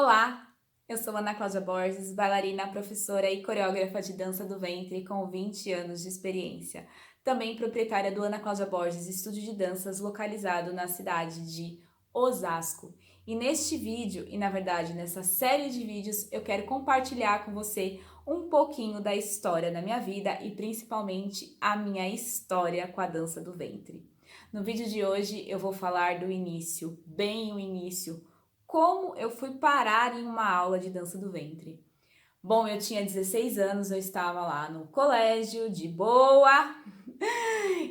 Olá, eu sou Ana Cláudia Borges, bailarina, professora e coreógrafa de dança do ventre com 20 anos de experiência. Também proprietária do Ana Cláudia Borges Estúdio de Danças, localizado na cidade de Osasco. E neste vídeo, e na verdade nessa série de vídeos, eu quero compartilhar com você um pouquinho da história da minha vida e principalmente a minha história com a dança do ventre. No vídeo de hoje eu vou falar do início, bem o início, como eu fui parar em uma aula de dança do ventre. Bom, eu tinha 16 anos, eu estava lá no colégio, de boa,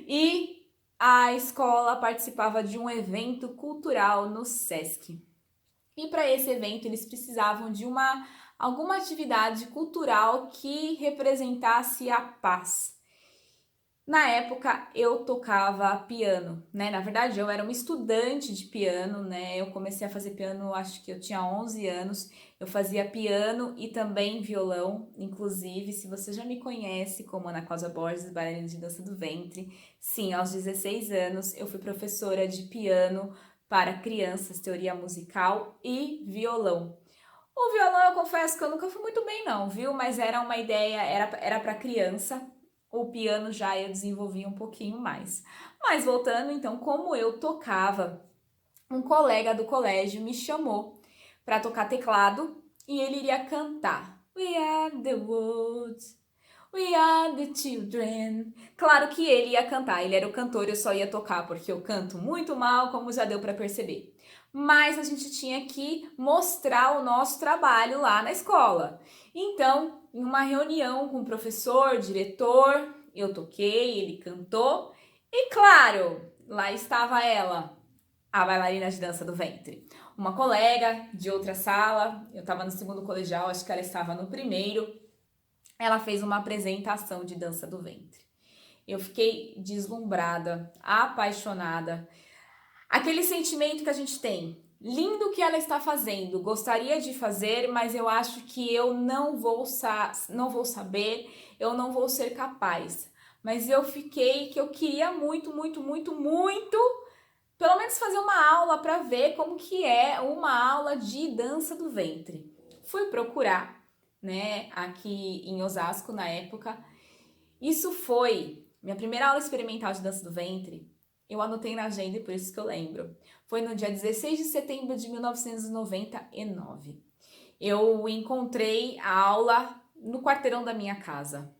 e a escola participava de um evento cultural no Sesc. E para esse evento eles precisavam de alguma atividade cultural que representasse a paz. Na época eu tocava piano, né? Na verdade eu era uma estudante de piano, né? Eu comecei a fazer piano, acho que eu tinha 11 anos. Eu fazia piano e também violão. Inclusive, se você já me conhece como Ana Cláudia Borges, bailarina de dança do ventre, sim, aos 16 anos eu fui professora de piano para crianças, teoria musical e violão. O violão eu confesso que eu nunca fui muito bem não, viu? Mas era uma ideia, era para criança. O piano já eu desenvolvi um pouquinho mais. Mas voltando então, como eu tocava, um colega do colégio me chamou para tocar teclado e ele iria cantar We are the world, we are the children. Claro que ele ia cantar, ele era o cantor, eu só ia tocar porque eu canto muito mal, como já deu para perceber. Mas a gente tinha que mostrar o nosso trabalho lá na escola. Então, em uma reunião com o professor, diretor, eu toquei, ele cantou e claro, lá estava ela, a bailarina de dança do ventre. Uma colega de outra sala, eu estava no segundo colegial, acho que ela estava no primeiro, ela fez uma apresentação de dança do ventre. Eu fiquei deslumbrada, apaixonada. Aquele sentimento que a gente tem, lindo o que ela está fazendo, gostaria de fazer, mas eu acho que eu não vou saber, eu não vou ser capaz. Mas eu fiquei que eu queria muito, muito, muito, muito, pelo menos fazer uma aula para ver como que é uma aula de dança do ventre. Fui procurar, né, aqui em Osasco na época. Isso foi minha primeira aula experimental de dança do ventre. Eu anotei na agenda e por isso que eu lembro. Foi no dia 16 de setembro de 1999. Eu encontrei a aula no quarteirão da minha casa.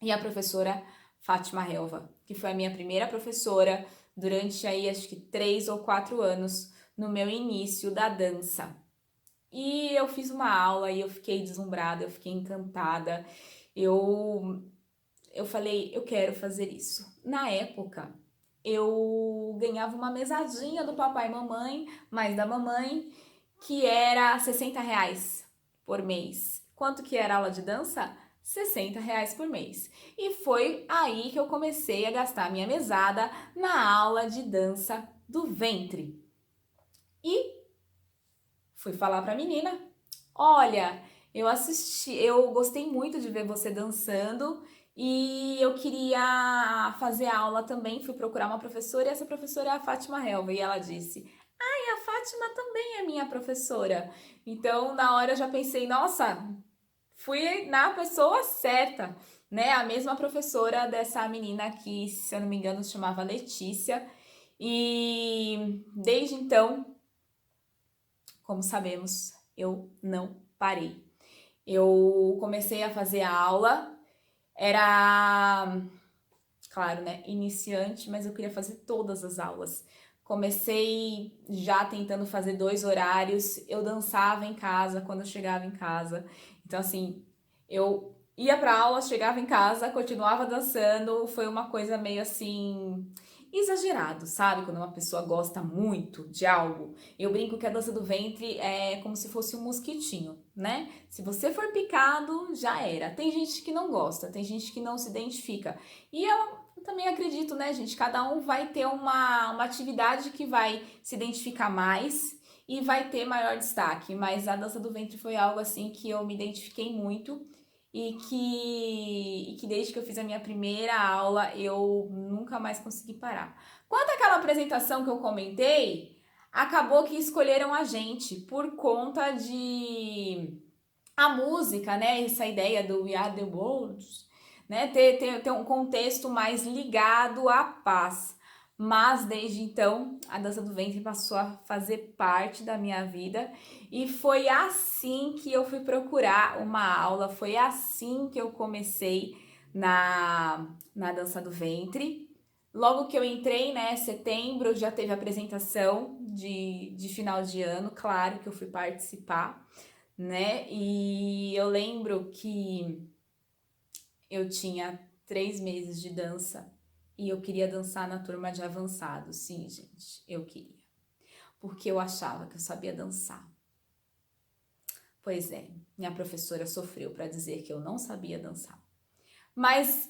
E a professora Fátima Helva, que foi a minha primeira professora durante aí acho que 3 ou 4 anos no meu início da dança. E eu fiz uma aula e eu fiquei deslumbrada, eu fiquei encantada. Eu eu falei, eu quero fazer isso. Na época, eu ganhava uma mesadinha do papai e mamãe, mais da mamãe, que era R$ 60 por mês. Quanto que era a aula de dança? R$ 60 por mês. E foi aí que eu comecei a gastar minha mesada na aula de dança do ventre. E fui falar pra menina, olha, eu gostei muito de ver você dançando e eu queria fazer aula também. Fui procurar uma professora e essa professora é a Fátima Helva. E ela disse: Ai, a Fátima também é minha professora. Então, na hora eu já pensei: Nossa, fui na pessoa certa, né? A mesma professora dessa menina que, se eu não me engano, se chamava Letícia. E desde então, como sabemos, eu não parei. Eu comecei a fazer aula, era, claro, né, iniciante, mas eu queria fazer todas as aulas. Comecei já tentando fazer 2 horários, eu dançava em casa quando eu chegava em casa. Então, assim, eu ia pra aula, chegava em casa, continuava dançando, foi uma coisa meio assim exagerado, sabe? Quando uma pessoa gosta muito de algo. Eu brinco que a dança do ventre é como se fosse um mosquitinho, né? Se você for picado, já era. Tem gente que não gosta, tem gente que não se identifica. E eu também acredito, né, gente? Cada um vai ter uma atividade que vai se identificar mais e vai ter maior destaque. Mas a dança do ventre foi algo assim que eu me identifiquei muito e que desde que eu fiz a minha primeira aula eu nunca mais consegui parar. Quanto àquela apresentação que eu comentei, acabou que escolheram a gente por conta de a música, né? Essa ideia do We Are the World, né? Ter um contexto mais ligado à paz. Mas desde então, a dança do ventre passou a fazer parte da minha vida e foi assim que eu fui procurar uma aula, foi assim que eu comecei na dança do ventre. Logo que eu entrei, né, setembro, já teve apresentação de final de ano, claro que eu fui participar, né? E eu lembro que eu tinha 3 meses de dança e eu queria dançar na turma de avançado. Sim, gente, eu queria. Porque eu achava que eu sabia dançar. Pois é, minha professora sofreu para dizer que eu não sabia dançar. Mas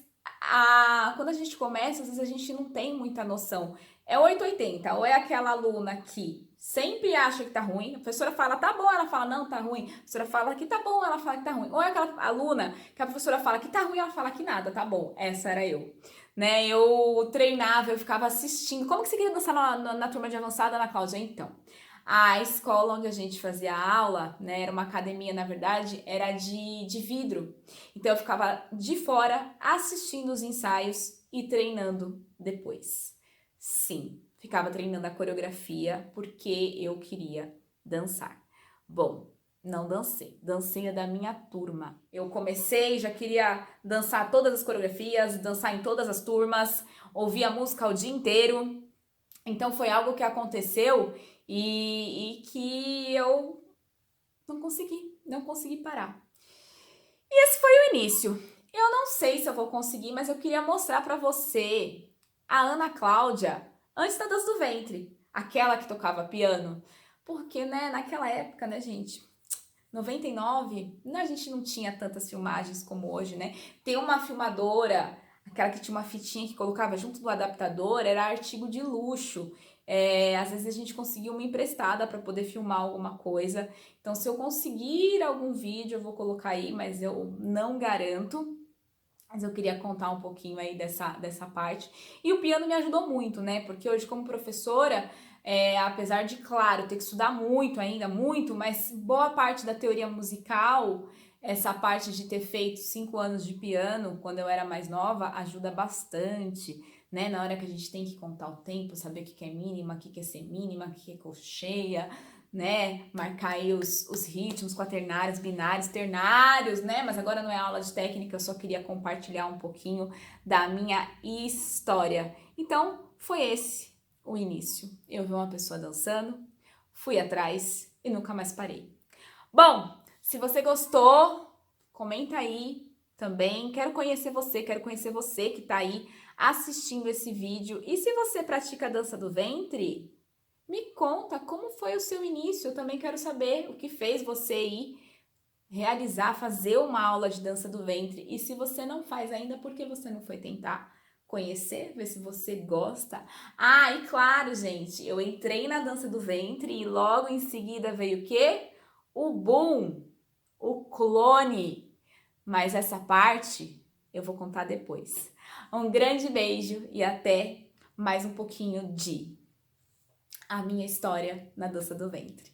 quando a gente começa, às vezes a gente não tem muita noção. É 880, ou é aquela aluna que sempre acha que tá ruim, a professora fala tá bom, ela fala não, tá ruim. A professora fala que tá bom, ela fala que tá ruim. Ou é aquela aluna que a professora fala que tá ruim, ela fala que nada, tá bom. Essa era eu. Né? Eu treinava, eu ficava assistindo. Como que você queria dançar na turma de avançada, Ana Cláudia? Então, a escola onde a gente fazia aula, né, era uma academia, na verdade, era de vidro. Então eu ficava de fora assistindo os ensaios e treinando depois. Sim, ficava treinando a coreografia porque eu queria dançar. Bom, não dancei, dancei a da minha turma. Eu comecei, já queria dançar todas as coreografias, dançar em todas as turmas, ouvia música o dia inteiro. Então foi algo que aconteceu e que eu não consegui parar. E esse foi o início. Eu não sei se eu vou conseguir, mas eu queria mostrar pra você a Ana Cláudia antes da dança do ventre, aquela que tocava piano. Porque, né, naquela época, né, gente, 99, a gente não tinha tantas filmagens como hoje, né? Tem uma filmadora, aquela que tinha uma fitinha que colocava junto do adaptador, era artigo de luxo. Às vezes a gente conseguia uma emprestada para poder filmar alguma coisa. Então, se eu conseguir algum vídeo, eu vou colocar aí, mas eu não garanto. Mas eu queria contar um pouquinho aí dessa parte. E o piano me ajudou muito, né? Porque hoje, como professora, apesar de, claro, ter que estudar muito ainda, muito, mas boa parte da teoria musical, essa parte de ter feito 5 anos de piano quando eu era mais nova, ajuda bastante, né? Na hora que a gente tem que contar o tempo, saber o que é mínima, o que é semínima, o que é colcheia, né, marcar aí os ritmos quaternários, binários, ternários, né, mas agora não é aula de técnica, eu só queria compartilhar um pouquinho da minha história. Então, foi esse o início. Eu vi uma pessoa dançando, fui atrás e nunca mais parei. Bom, se você gostou, comenta aí também. Quero conhecer você que tá aí assistindo esse vídeo. E se você pratica a dança do ventre, me conta como foi o seu início. Eu também quero saber o que fez você ir realizar, fazer uma aula de dança do ventre. E se você não faz ainda, por que você não foi tentar conhecer, ver se você gosta? Ah, e claro, gente, eu entrei na dança do ventre e logo em seguida veio o quê? O boom, o clone. Mas essa parte eu vou contar depois. Um grande beijo e até mais um pouquinho de a minha história na dança do ventre.